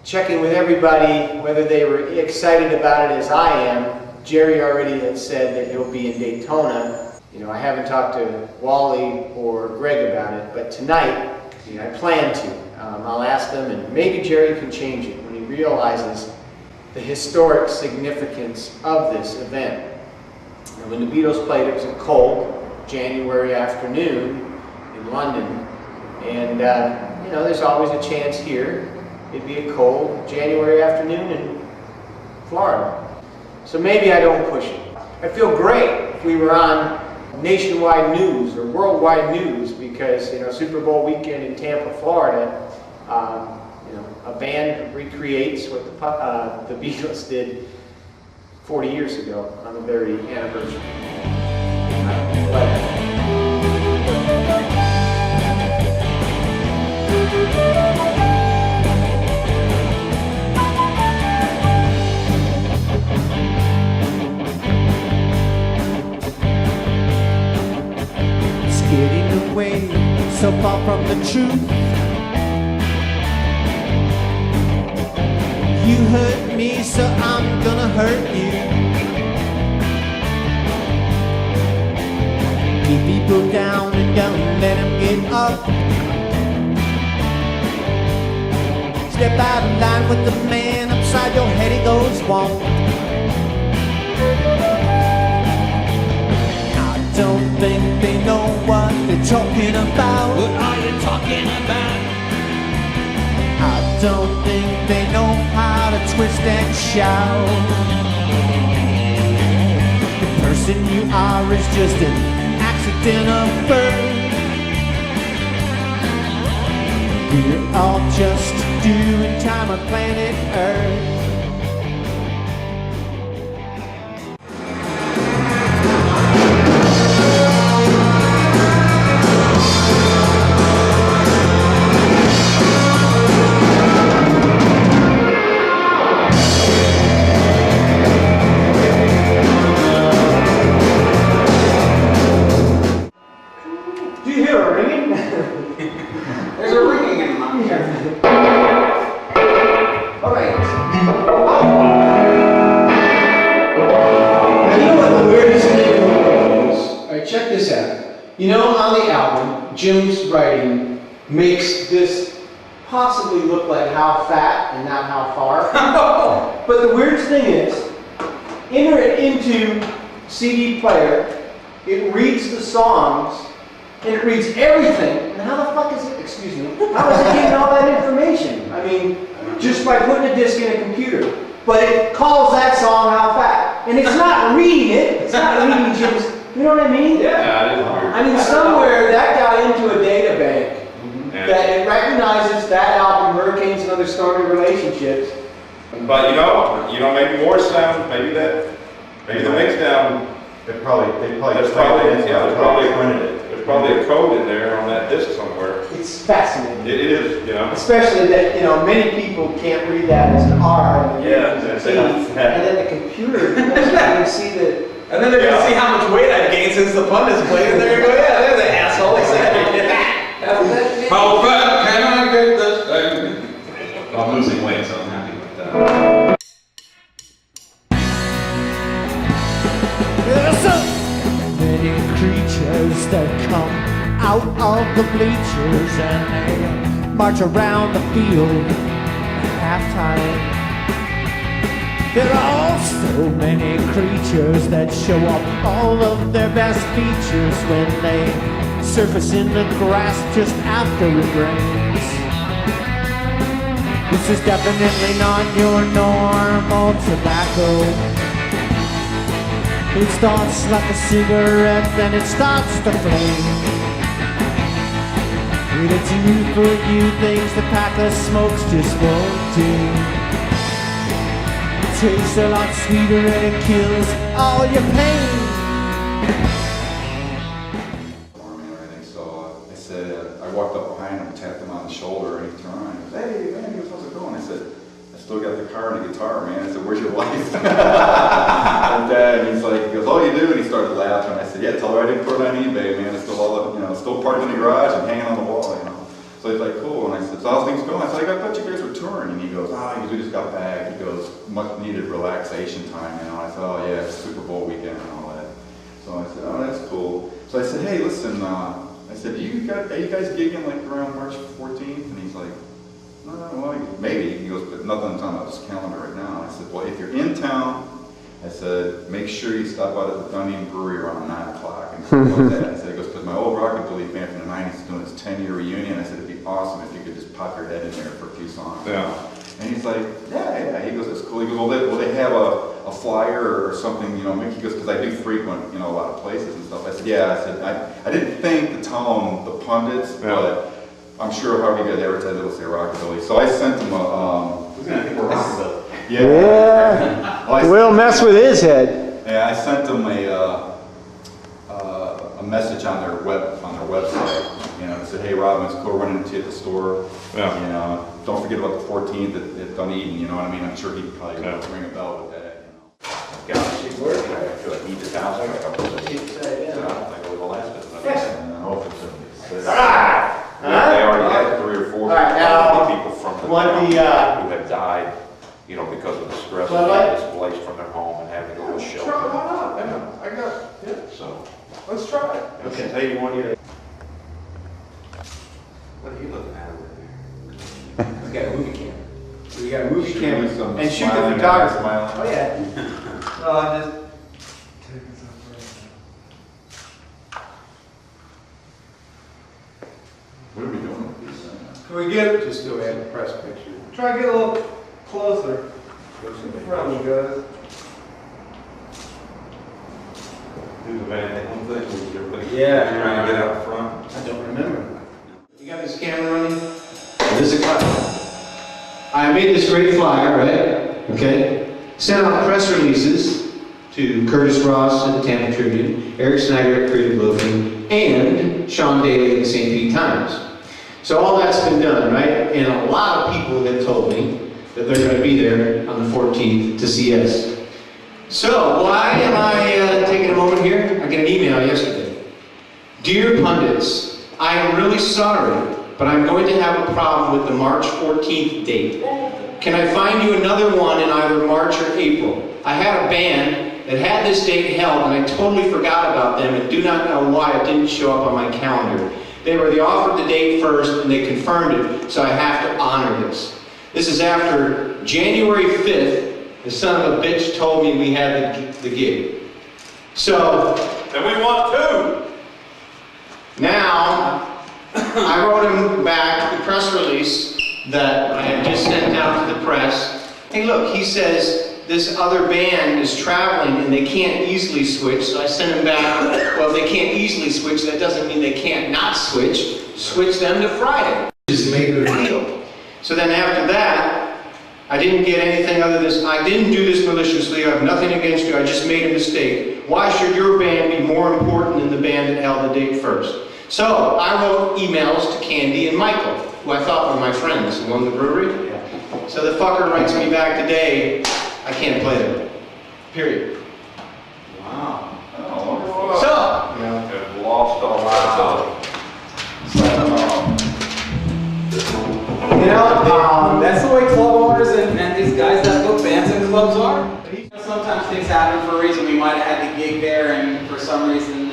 checking with everybody, whether they were excited about it as I am, Jerry already had said that he'll be in Daytona. You know, I haven't talked to Wally or Greg about it, but tonight, you know, I plan to. I'll ask them, and maybe Jerry can change it when he realizes the historic significance of this event. And when the Beatles played, it was a cold January afternoon in in London. And, you know, there's always a chance here. It'd be a cold January afternoon in Florida. So maybe I don't push it. I'd feel great if we were on nationwide news or worldwide news because, you know, Super Bowl weekend in Tampa, Florida, you know, a band recreates what the Beatles did 40 years ago on the very anniversary.
Getting away so far from the truth. You hurt me, so I'm gonna hurt you. Keep people down and don't let them get up. Step out of line with the man upside your head, he goes won't. Don't think they know what they're talking about. What are you talking about? I don't think they know how to twist and shout. The person you are is just an accidental bird. We're all just doing time on planet Earth.
You know, on the album, Jim's writing makes this possibly look like how fat and not how far. But the weirdest thing is, enter it into CD player, it reads the songs, and it reads everything. And how the fuck is it, excuse me, how is it getting all that information? I mean, just by putting a disc in a computer. But it calls that song how fat. And it's not reading it, it's not reading Jim's. You know what I mean?
Yeah, it is weird.
I mean, somewhere that got into a data bank that it recognizes that album, Hurricanes and Other Stormy Relationships.
But you know, maybe more sound, maybe the mix down. There's probably a code in there on that disc somewhere.
It's fascinating.
It is, you know.
Especially that, you know, many people can't read that as an R and
Yeah,
T, and then the computer, you can see that.
And then they're going to see how much weight I've gained since the Pundits played, and they're going to go, yeah, there's an asshole. He's like, how fat can I get this thing? I'm losing weight, so I'm happy with that.
There are so many creatures that come out of the bleachers and they march around the field at halftime. There are also many creatures that show up all of their best features when they surface in the grass just after it rains. This is definitely not your normal tobacco. It starts like a cigarette, then it starts to flame. It'll do for you things the pack of smokes just won't do. Tastes a lot sweeter and it kills all your pain.
So I said, I walked up behind him, tapped him on the shoulder, and he turned around and goes, "Hey, man, how's it going?" I said, "I still got the car and the guitar, man." I said, "Where's your wife?" And he's like, he goes, "Oh, you do?" And he started laughing. I said, "Yeah, tell her I didn't put it on eBay, man. It's still all, you know, still parked in the garage and hanging on the wall, you know." So he's like, "Cool." And I said, "So how's things going?" I said, "I thought you guys were touring." And he goes, we just got back." He goes, "Much needed relaxation time, you know." I said, "Oh yeah, it's Super Bowl weekend and all that." So I said, "Oh, that's cool." So I said, "Hey, listen, I said, are you guys gigging like around March 14th? And he's like, "No, well, maybe." He goes, "But nothing's on his calendar right now." I said, "Well, if you're in town," I said, "make sure you stop by at the Dunedin Brewery around 9 o'clock. And he goes, "That." I said, he goes, "Because my my old Rockabilly band from the 90s is doing its 10-year reunion. I said, it'd be awesome if you could just pop your head in there for a few songs.
Yeah.
And he's like, yeah. He goes, it's cool. He goes, will they have a flyer or something, you know, he goes, because I do frequent, you know, a lot of places and stuff. I said, yeah. I said, I didn't think to tell him the Pundits, but I'm sure however you guys advertise, it'll say Rockabilly. So I sent him
Who's gonna think we're Rockabilly?
Yeah.
Well,
We'll mess with his head.
yeah, I sent them a message on their website. You know, I said, hey Robin, it's cool running into you at the store.
Yeah.
You know, don't forget about the 14th at Dunedin. You know what I mean? I'm sure he'd probably ring a bell with that. You know.
Gosh, I feel like he just sounds like a couple of things. I don't think we'll last it.
And I hope it's
They already had 3 or 4 people from the town who had died, you know, because of the stress of being displaced from their home and having to go to shelter.
Try one out. I got, yeah.
So,
Let's try it.
okay, tell you one year. What are you looking at over there?
We got a movie camera. We got a movie
Shoot
camera
me some
and shoot the
smiling
photographer.
smiling.
Oh yeah.
No, I'm just taking some
What are we doing with these things?
Can we get,
Just do a press picture.
try to get a little closer? From you guys.
Do the Van Halen thing with everybody.
Yeah.
Trying to get out front.
I don't remember. You got this camera running? This is a cut. I made this great flyer, right? Okay. Sent out press releases to Curtis Ross at the Tampa Tribune, Eric Snyder at Creative Loafing, and Sean Daly at the St. Pete Times. So all that's been done, right? And a lot of people have told me that they're going to be there on the 14th to see us. So why am I taking a moment here? I got an email yesterday. Dear Pundits, I am really sorry, but I'm going to have a problem with the March 14th date. Can I find you another one in either March or April? I had a band that had this date held and I totally forgot about them and do not know why it didn't show up on my calendar. They offered the date first and they confirmed it, so I have to honor this. This is after January 5th, the son of a bitch told me we had the gig. So,
And we want 2.
now, I wrote him back the press release that I had just sent out to the press. Hey look, he says this other band is traveling and they can't easily switch, so I sent him back, well, if they can't easily switch, that doesn't mean they can't not switch. Switch them to Friday. Just make it a deal. So then after that, I didn't get anything other than this. I didn't do this maliciously. I have nothing against you. I just made a mistake. Why should your band be more important than the band that held the date first? So I wrote emails to Candy and Michael, who I thought were my friends who own the brewery. So the fucker writes me back today, I can't play them. Period.
Wow.
Oh,
So,
Have lost all my
you know,
That's the way club owners and these guys that book bands in clubs are. Sometimes things happen for a reason. We might have had the gig there, and for some reason,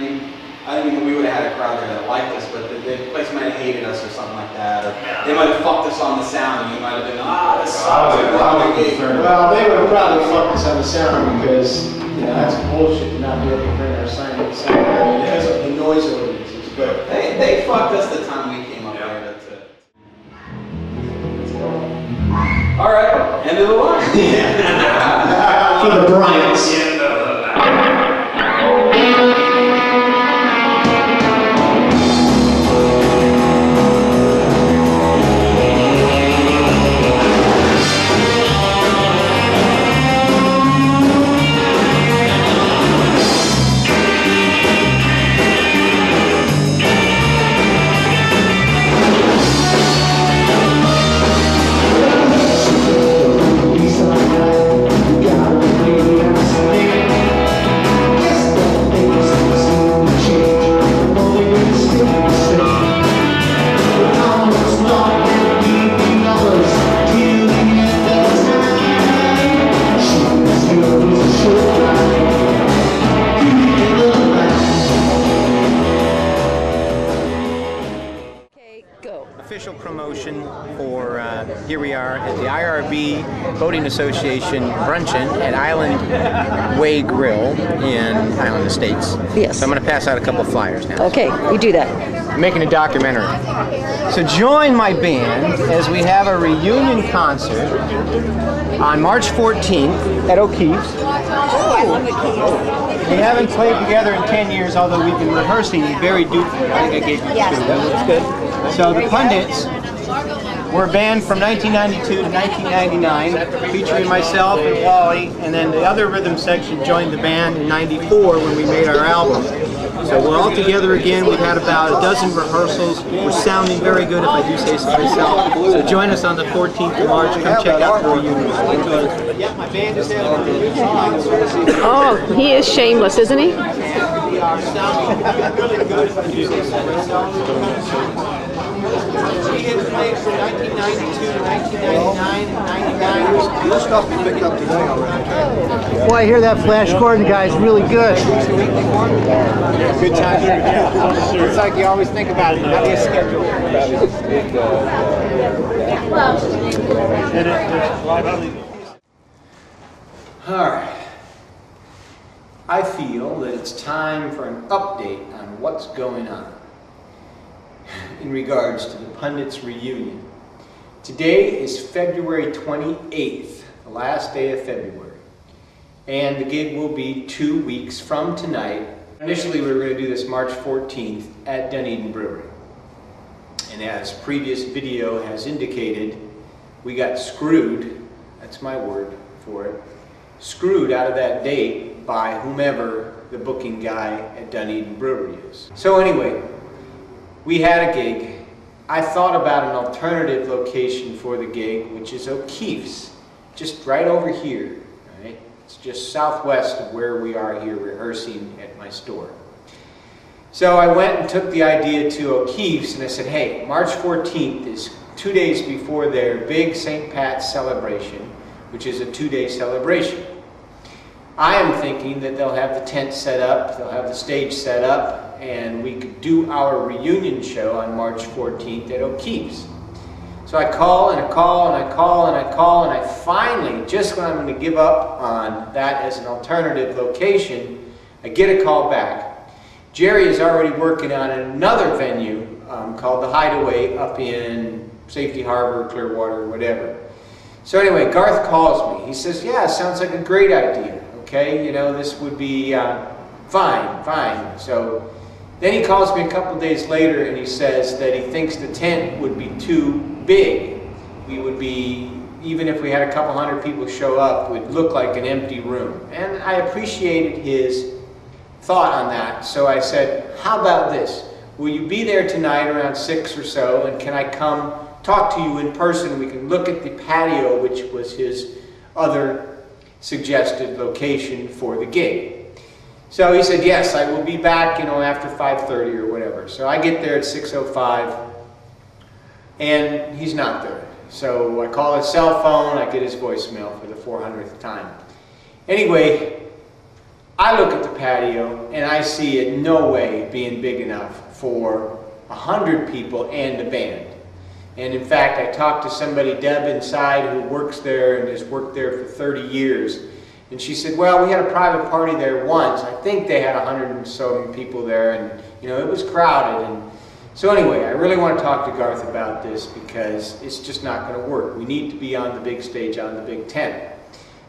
I don't even know we would have had a crowd there that liked us, but the place might have hated us or something like that. Or they might have fucked us on the sound, and you might have been, this sucks.
well, they would have probably fucked us on the sound because, you know, that's bullshit to not be able to bring our sign to the sound because of the noise ordinances. But
They fucked us the time we came up there. That's it. All right, end of the line.
for the Bryants.
Here we are at the IRB Boating Association Bruncheon at Island Way Grill in Island Estates.
Yes.
So I'm going to pass out a couple flyers now.
Okay, you do that.
I'm making a documentary. So join my band as we have a reunion concert on March 14th at O'Keefe's. We haven't played together in 10 years, although we've been rehearsing very deeply. I think I gave you two. That's good. So the Pundits were a band from 1992 to 1999, featuring myself and Wally, and then the other rhythm section joined the band in '94 when we made our album. So we're all together again. We've had about a dozen rehearsals. We're sounding very good, if I do say so myself. So join us on the 14th of March. Come check out the reunion. Yeah, my band is having a
Oh, he is shameless, isn't he?
we are sounding really good, if I do say so myself. We had played from 1992 to 1999 and 99.
This stuff we picked up today already.
Boy, I hear that Flash Gordon guy's really good.
Good time. It's like you always think about it. How do you schedule Alright. I feel that it's time for an update on what's going on in regards to the Pundits reunion. Today is February 28th, the last day of February, and the gig will be 2 weeks from tonight. Initially we were going to do this March 14th at Dunedin Brewery, and as previous video has indicated, we got screwed, that's my word for it, screwed out of that date by whomever the booking guy at Dunedin Brewery is. So anyway, we had a gig. I thought about an alternative location for the gig, which is O'Keefe's, just right over here. Right? It's just southwest of where we are here rehearsing at my store. So I went and took the idea to O'Keefe's and I said, hey, March 14th is 2 days before their big St. Pat's celebration, which is a 2-day celebration. I am thinking that they'll have the tent set up, they'll have the stage set up, and we could do our reunion show on March 14th at O'Keefe's. So I call and I call and I call and I call, and I finally, just when I'm going to give up on that as an alternative location, I get a call back. Jerry is already working on another venue called the Hideaway up in Safety Harbor, Clearwater, whatever. So anyway, Garth calls me. He says, yeah, sounds like a great idea. Okay, you know, this would be fine. So then he calls me a couple days later and he says that he thinks the tent would be too big. We would be, even if we had a couple hundred people show up, it would look like an empty room. And I appreciated his thought on that. So I said, how about this? Will you be there tonight around 6 or so, and can I come talk to you in person? We can look at the patio, which was his other suggested location for the gig. So he said, yes, I will be back, you know, after 5:30 or whatever. So I get there at 6:05 and he's not there. So I call his cell phone, I get his voicemail for the 400th time. Anyway, I look at the patio and I see it no way being big enough for 100 people and a band. And in fact, I talked to somebody, Deb, inside, who works there and has worked there for 30 years. And she said, well, we had a private party there once. I think they had 100 and so people there, and you know, it was crowded. And so anyway, I really want to talk to Garth about this because it's just not going to work. We need to be on the big stage, on the big tent.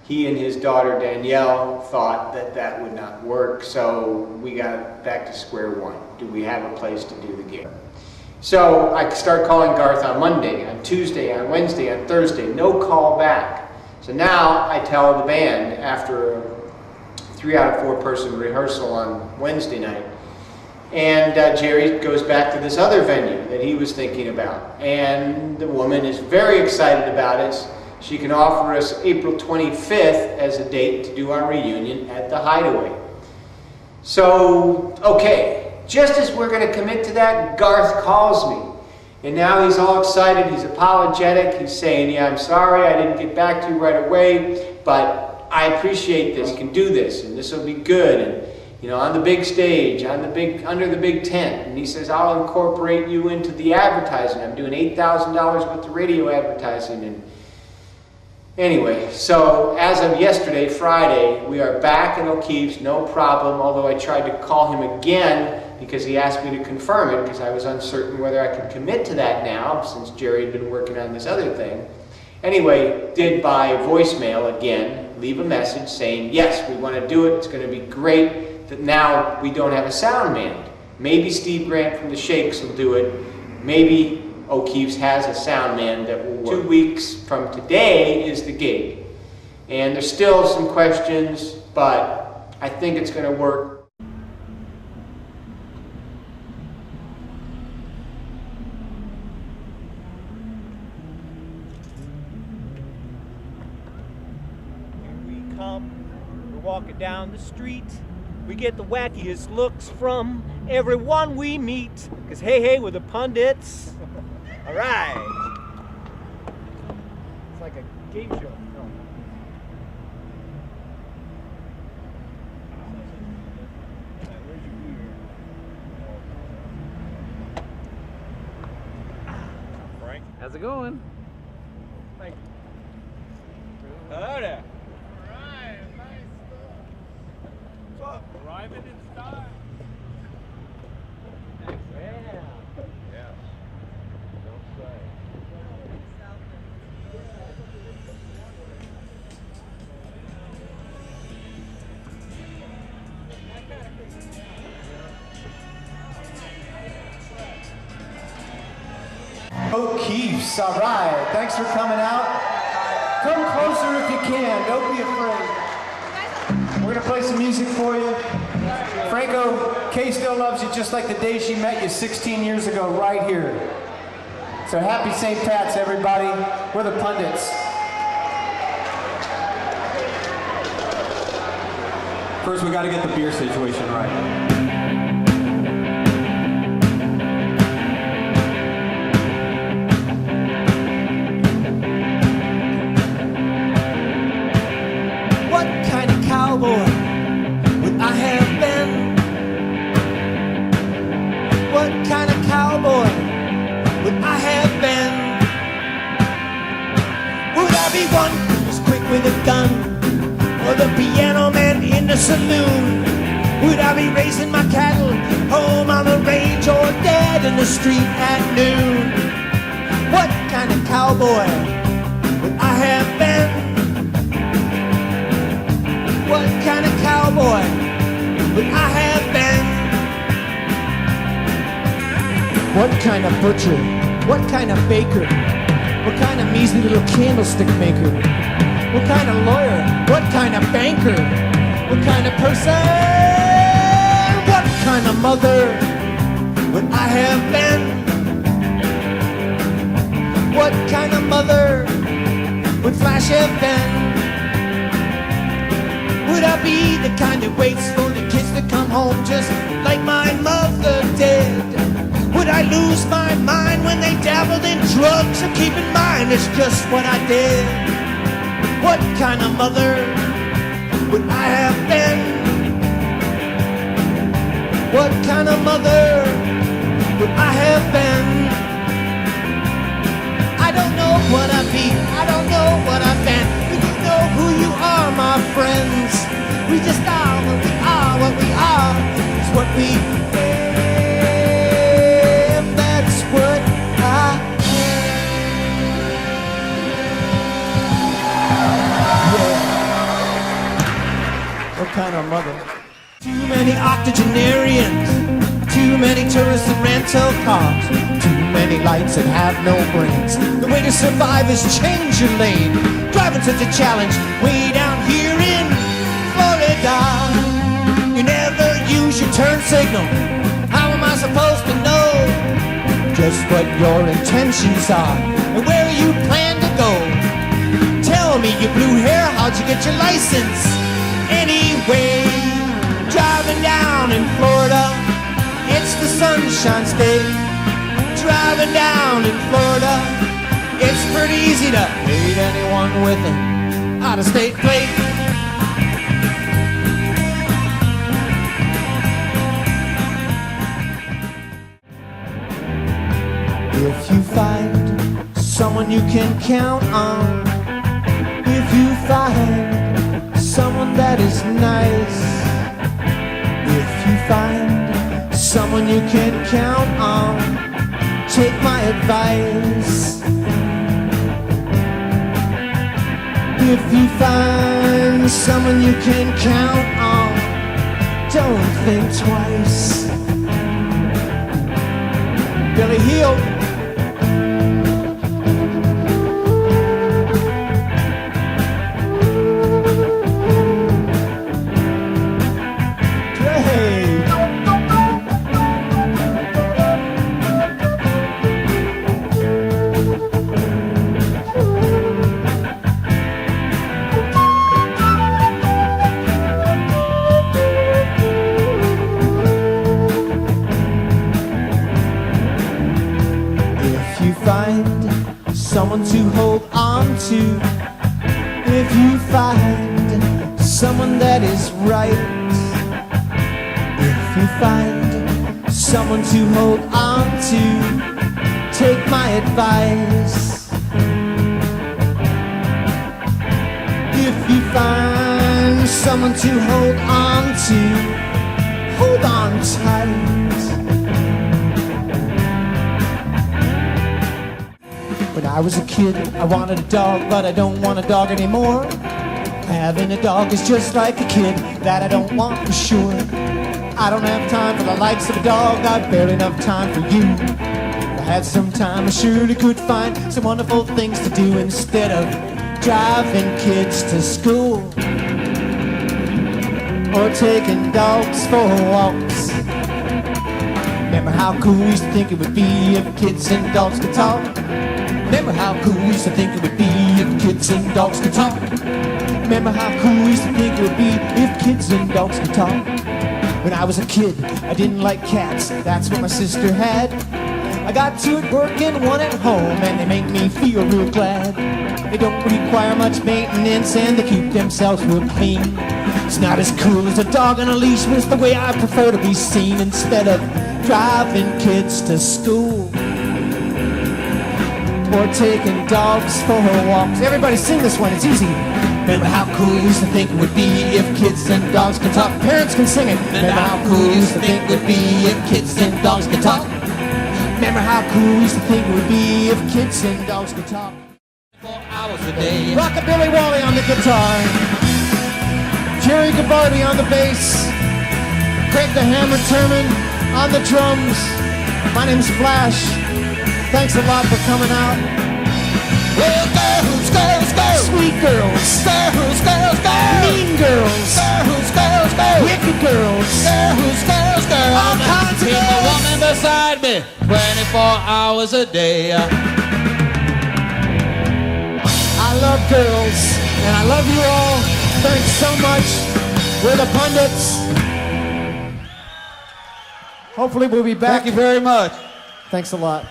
He and his daughter Danielle thought that that would not work, so we got back to square one. Do we have a place to do the gig? So I start calling Garth on Monday, on Tuesday, on Wednesday, on Thursday, no call back. So now I tell the band after a 3 out of 4 person rehearsal on Wednesday night, and Jerry goes back to this other venue that he was thinking about, and the woman is very excited about it. She can offer us April 25th as a date to do our reunion at the Hideaway. So, okay. Just as we're going to commit to that, Garth calls me. And now he's all excited, he's apologetic, he's saying, yeah, I'm sorry, I didn't get back to you right away, but I appreciate this, you can do this, and this will be good. And you know, on the big stage, under the big tent. And he says, I'll incorporate you into the advertising. I'm doing $8,000 worth of radio advertising. And anyway, so as of yesterday, Friday, we are back in O'Keefe's, no problem, although I tried to call him again because he asked me to confirm it because I was uncertain whether I could commit to that now since Jerry had been working on this other thing. Anyway, did by voicemail again, leave a message saying, yes, we want to do it, it's going to be great. That now we don't have a sound man. Maybe Steve Grant from the Shakes will do it. Maybe O'Keefe's has a sound man that will work. 2 weeks from today is the gig. And there's still some questions, but I think it's going to work.
Here we come. We're walking down the street. We get the wackiest looks from everyone we meet. Cause hey, we're the Pundits. All right. It's like a game show. Frank,
How's it going?
thank you. Hello there.
Arriving in style.
Yes. Don't say.
O'Keefe's, all right. Thanks for coming out. Come closer if you can. Don't be afraid. We're gonna play some music for you. Franco, Kay still loves you just like the day she met you 16 years ago right here. So happy St. Pat's, everybody. We're the Pundits.
First, we got to get the beer situation right.
What kind of cowboy would I have been? What kind of cowboy would I have been? Would I be one who's quick with a gun, or the piano man in the saloon? Would I be raising my cattle home on the range, or dead in the street at noon? What kind of cowboy would I have been? What kind of cowboy would I have been? What kind of butcher? What kind of baker? What kind of measly little candlestick maker? What kind of lawyer? What kind of banker? What kind of person? What kind of mother would I have been? What kind of mother would Flash have been? Would I be the kind that waits for the kids to come home just like my mother did? Would I lose my mind when they dabbled in drugs? So keep in mind it's just what I did. What kind of mother would I have been? What kind of mother would I have been? I don't know what I'd be, I don't know what I've been. But you know who you are, my friends. We just are what we are, what we are is what we am. That's what I am. Yeah. What kind of mother? Too many octogenarians, too many tourists in rental cars, too many lights that have no brains. The way to survive is change your lane. Driving's such a challenge way down here in Florida. You never use your turn signal. How am I supposed to know just what your intentions are and where you plan to go? Tell me, you blue hair, how'd you get your license? Anyway, driving down in Florida, it's the Sunshine State. Driving down in Florida, it's pretty easy to hate anyone with an out-of-state plate. someone you can count on. If you find someone that is nice, if you find someone you can count on, take my advice. If you find someone you can count on, don't think twice. Billy Heel. Someone to hold on to. If you find someone that is right, if you find someone to hold on to, take my advice. If you find someone to hold on to, hold on tight. When I was a kid, I wanted a dog, but I don't want a dog anymore. Having a dog is just like a kid that I don't want for sure. I don't have time for the likes of a dog, I've barely enough time for you. If I had some time, I surely could find some wonderful things to do instead of driving kids to school or taking dogs for walks. Remember how cool we used to think it would be if kids and dogs could talk? Remember how cool we used to think it would be if kids and dogs could talk? Remember how cool we used to think it would be if kids and dogs could talk? When I was a kid, I didn't like cats, that's what my sister had. I got two at work and one at home, and they make me feel real glad. They don't require much maintenance and they keep themselves real clean. It's not as cool as a dog on a leash, but it's the way I prefer to be seen instead of driving kids to school or taking dogs for walks. Everybody sing this one, it's easy. Remember how cool we used to think it would be if kids and dogs could talk? Parents can sing it. Remember how cool we used to think it would be if kids and dogs could talk? Remember how cool we used to think it would be if kids and dogs could talk? 4 hours a day. Rockabilly Wally on the guitar, Jerry Gabardi on the bass, Greg the Hammer Turman on the drums. My name's Flash. Thanks a lot for coming out. Well, girls, girls, girls, sweet girls, girls, girls, girls, mean girls, girls, girls, girls, wicked girls, girls, girls, girls, all kinds of girls. Keep a woman beside me 24 hours a day. I love girls, and I love you all. Thanks so much. We're the Pundits. Hopefully we'll be back.
Thank you very much.
Thanks a lot.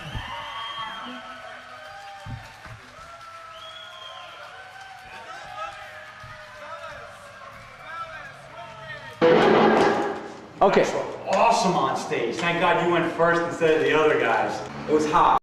Okay. Awesome on stage. Thank God you went first instead of the other guys. It was hot.